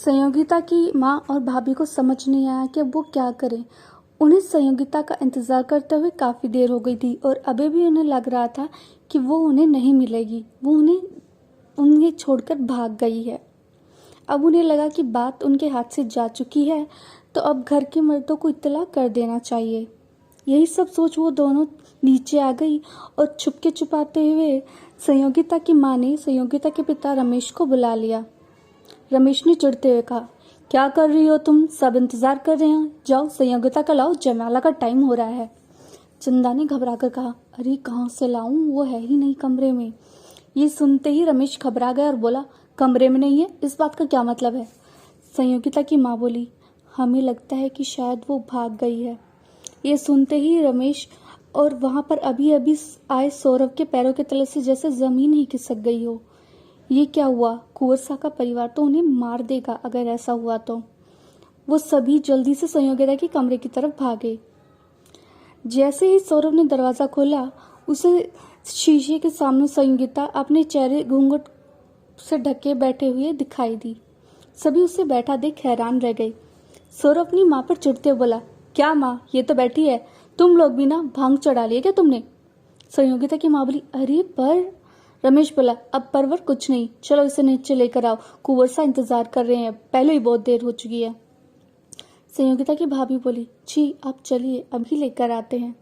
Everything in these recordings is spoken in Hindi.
संयोगिता की माँ और भाभी को समझ नहीं आया कि अब वो क्या करें। उन्हें संयोगिता का इंतज़ार करते हुए काफ़ी देर हो गई थी और अभी भी उन्हें लग रहा था कि वो उन्हें नहीं मिलेगी। वो उन्हें छोड़कर भाग गई है। अब उन्हें लगा कि बात उनके हाथ से जा चुकी है, तो अब घर के मर्दों को इत्तला कर देना चाहिए। यही सब सोच वो दोनों नीचे आ गई और छुपके छुपाते हुए संयोगिता की माँ ने संयोगिता के पिता रमेश को बुला लिया। रमेश ने चिढ़ते हुए कहा, क्या कर रही हो तुम? सब इंतजार कर रहे हैं, जाओ संयोगिता का लाओ, जयमाला का टाइम हो रहा है। चंदा ने घबरा कर कहा, अरे कहाँ से लाऊं, वो है ही नहीं कमरे में। ये सुनते ही रमेश घबरा गया और बोला, कमरे में नहीं है, इस बात का क्या मतलब है? संयोगिता की माँ बोली, हमें लगता है कि शायद वो भाग गई है। ये सुनते ही रमेश और वहां पर अभी अभी आए सौरभ के पैरों के तले से जैसे जमीन ही खिसक गई हो। ये क्या हुआ? कुंवर सा का परिवार तो उन्हें मार देगा अगर ऐसा हुआ तो। वो सभी जल्दी से संयोगिता के कमरे की तरफ भागे। जैसे ही सौरभ ने दरवाजा खोला, उसे शीशे के सामने संयोगिता अपने चेहरे घूंघट से ढके बैठे हुए दिखाई दी। सभी उसे बैठा देख हैरान रह गए। सौरभ अपनी माँ पर चिढ़ते बोला, क्या माँ, ये तो बैठी है, तुम लोग भी ना भांग चढ़ा लिया क्या तुमने? संयोगिता की माँ बोली, अरे पर। रमेश बोला, अब परवर कुछ नहीं, चलो इसे नीचे लेकर आओ, कुंवर सा इंतजार कर रहे हैं, पहले ही बहुत देर हो चुकी है। संयोगिता की भाभी बोली, जी आप चलिए, अभी लेकर आते हैं।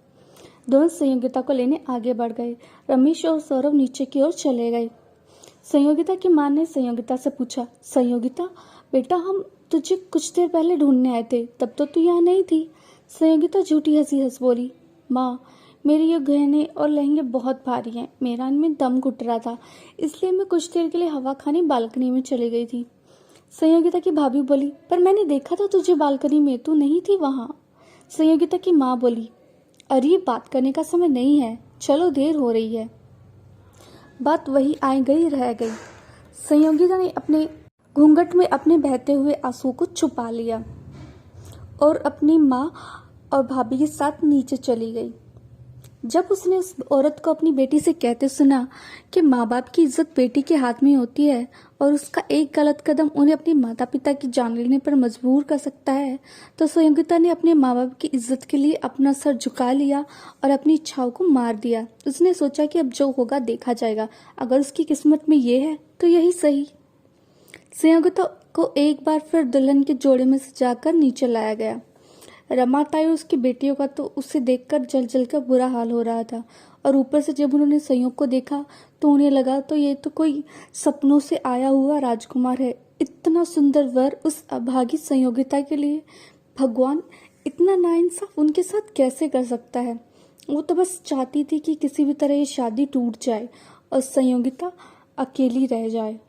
दोनों संयोगिता को लेने आगे बढ़ गए। रमेश और सौरभ नीचे की ओर चले गए। संयोगिता की माँ ने संयोगिता से पूछा, संयोगिता बेटा, हम तुझे कुछ देर पहले ढूंढने आए थे, तब तो तू यहाँ नहीं थी। संयोगिता झूठी हंसी हंस बोली, माँ मेरे ये गहने और लहंगे बहुत भारी हैं, मेरा इनमें दम घुट रहा था, इसलिए मैं कुछ देर के लिए हवा खाने बालकनी में चली गई थी। संयोगिता की भाभी बोली, पर मैंने देखा था तुझे बालकनी में, तू नहीं थी वहां। संयोगिता की माँ बोली, अरे बात करने का समय नहीं है, चलो देर हो रही है। बात वही आई गई रह गई। संयोगिता ने अपने घूंघट में अपने बहते हुए आंसू को छुपा लिया और अपनी माँ और भाभी के साथ नीचे चली गई। जब उसने उस औरत को अपनी बेटी से कहते सुना कि माँ बाप की इज्जत बेटी के हाथ में होती है और उसका एक गलत कदम उन्हें अपने माता पिता की जान लेने पर मजबूर कर सकता है, तो संयोगिता ने अपने माँ बाप की इज्जत के लिए अपना सर झुका लिया और अपनी इच्छाओं को मार दिया। उसने सोचा कि अब जो होगा देखा जाएगा, अगर उसकी किस्मत में ये है तो यही सही। संयोगिता को एक बार फिर दुल्हन के जोड़े में सजाकर नीचे लाया गया। रमा ताई और उसकी बेटियों का तो उसे देखकर जल जल कर बुरा हाल हो रहा था, और ऊपर से जब उन्होंने संयोग को देखा तो उन्हें लगा तो ये तो कोई सपनों से आया हुआ राजकुमार है। इतना सुंदर वर उस अभागी संयोगिता के लिए भगवान इतना नाइंसाफ उनके साथ कैसे कर सकता है? वो तो बस चाहती थी कि किसी भी तरह ये शादी टूट जाए और संयोगिता अकेली रह जाए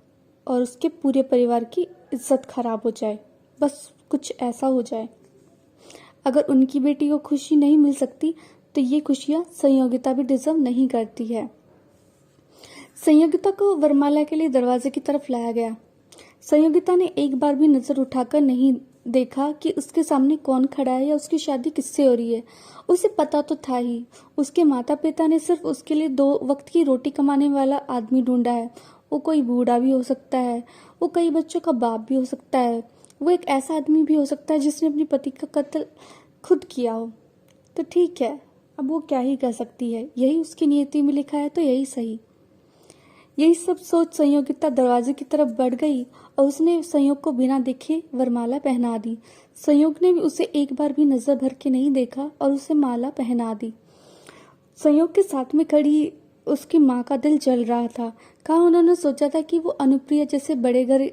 और उसके पूरे परिवार की इज्जत खराब हो जाए। बस कुछ ऐसा हो जाए। अगर उनकी बेटी को खुशी नहीं मिल सकती तो ये खुशियां संयोगिता भी डिजर्व नहीं करती है। संयोगिता को वरमाला के लिए दरवाजे की तरफ लाया गया। संयोगिता ने एक बार भी नजर उठाकर नहीं देखा कि उसके सामने कौन खड़ा है या उसकी शादी किससे हो रही है। उसे पता तो था ही, उसके माता पिता ने सिर्फ उसके लिए 2 वक्त की रोटी कमाने वाला आदमी ढूंढा है। वो कोई बूढ़ा भी हो सकता है, वो कई बच्चों का बाप भी हो सकता है, वो एक ऐसा आदमी भी हो सकता है जिसने अपने पति का कत्ल खुद किया हो। तो ठीक है, अब वो क्या ही कर सकती है, यही उसकी नियति में लिखा है तो यही सही। यही सब सोच संयोगिता दरवाजे की तरफ बढ़ गई और उसने संयोग को बिना देखे वरमाला पहना दी। संयोग ने भी उसे एक बार भी नजर भर के नहीं देखा और उसे माला पहना दी। संयोग के साथ में खड़ी उसकी माँ का दिल जल रहा था। कहाँ उन्होंने सोचा था कि वो अनुप्रिया जैसे बड़े घर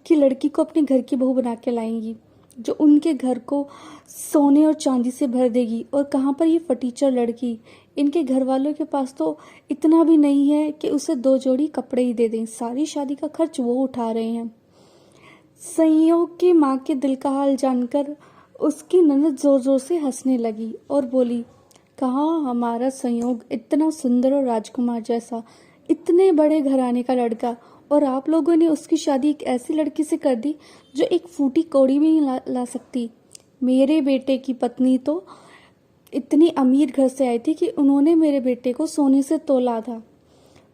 की लड़की को अपने घर की बहू बना के लाएंगी, जो उनके घर को सोने और चांदी से भर देगी। और कहाँ पर ये फटीचर लड़की, इनके घर वालों के पास तो इतना भी नहीं है कि उसे 2 जोड़ी कपड़े ही दे दें, सारी शादी का खर्च वो उठा रहे हैं। संयोग की माँ के दिल का हाल जानकर उसकी ननद जोर जोर से हंसने लगी और बोली, कहाँ हमारा संयोग इतना सुंदर और राजकुमार जैसा, इतने बड़े घराने का लड़का, और आप लोगों ने उसकी शादी एक ऐसी लड़की से कर दी जो एक फूटी कौड़ी भी नहीं ला सकती। मेरे बेटे की पत्नी तो इतनी अमीर घर से आई थी कि उन्होंने मेरे बेटे को सोने से तोला था।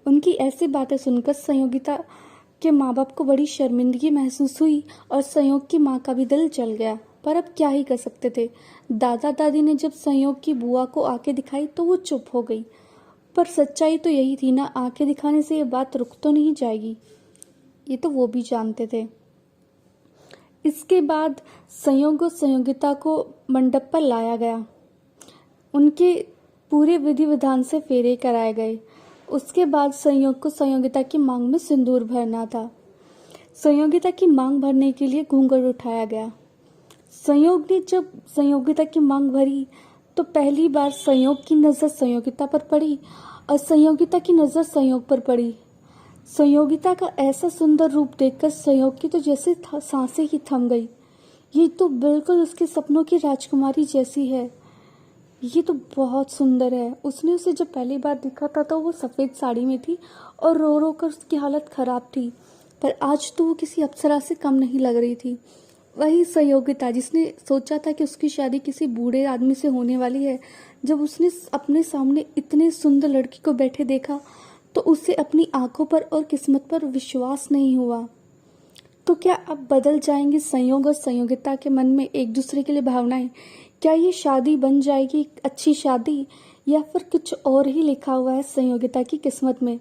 उनकी ऐसी बातें सुनकर संयोगिता के माँ बाप को बड़ी शर्मिंदगी महसूस हुई और संयोग की माँ का भी दिल जल गया। पर अब क्या ही कर सकते थे। दादा दादी ने जब संयोग की बुआ को आंखें दिखाई तो वो चुप हो गई। पर सच्चाई तो यही थी ना, आंखें दिखाने से ये बात रुक तो नहीं जाएगी। ये तो वो भी जानते थे। इसके बाद संयोग और संयोगिता को मंडप पर लाया गया। उनके पूरे विधि विधान से फेरे कराए गए। उसके बाद संयोग को संयोगिता की मांग में सिंदूर भरना था। संयोगिता की मांग भरने के लिए घूंघट उठाया गया। संयोग ने जब संयोगिता की मांग भरी तो पहली बार संयोग की नज़र संयोगिता पर पड़ी और संयोगिता की नज़र संयोग पर पड़ी। संयोगिता का ऐसा सुंदर रूप देखकर संयोग की तो जैसे सांसें ही थम गई। ये तो बिल्कुल उसके सपनों की राजकुमारी जैसी है। ये तो बहुत सुंदर है। उसने उसे जब पहली बार देखा था तो वो सफ़ेद साड़ी में थी और रो रो कर उसकी हालत ख़राब थी, पर आज तो वो किसी अप्सरा से कम नहीं लग रही थी। वही संयोगिता जिसने सोचा था कि उसकी शादी किसी बूढ़े आदमी से होने वाली है, जब उसने अपने सामने इतने सुंदर लड़की को बैठे देखा तो उसे अपनी आंखों पर और किस्मत पर विश्वास नहीं हुआ। तो क्या अब बदल जाएंगे संयोग और संयोगिता के मन में एक दूसरे के लिए भावनाएं? क्या ये शादी बन जाएगी एक अच्छी शादी, या फिर कुछ और ही लिखा हुआ है संयोगिता की किस्मत में?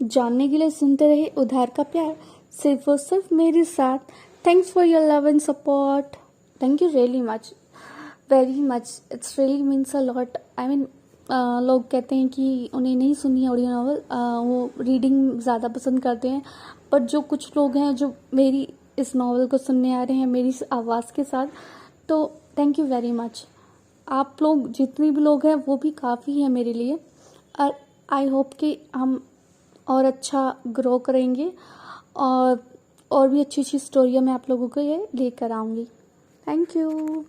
जानने के लिए सुनते रहे उधार का प्यार, सिर्फ और सिर्फ मेरे साथ। Thanks for your love and support. Thank you really much, very much. It's really means a lot. I mean लोग कहते हैं कि उन्हें नहीं सुनी है ऑडियो नॉवल, वो रीडिंग ज़्यादा पसंद करते हैं। बट जो कुछ लोग हैं जो मेरी इस नॉवल को सुनने आ रहे हैं मेरी इस आवाज़ के साथ, तो थैंक यू वेरी मच। आप लोग जितने भी लोग हैं वो भी काफ़ी हैं मेरे लिए। और आई होप कि हम और अच्छा ग्रो करेंगे और भी अच्छी अच्छी स्टोरियाँ मैं आप लोगों को ये लेकर आऊँगी। Thank you.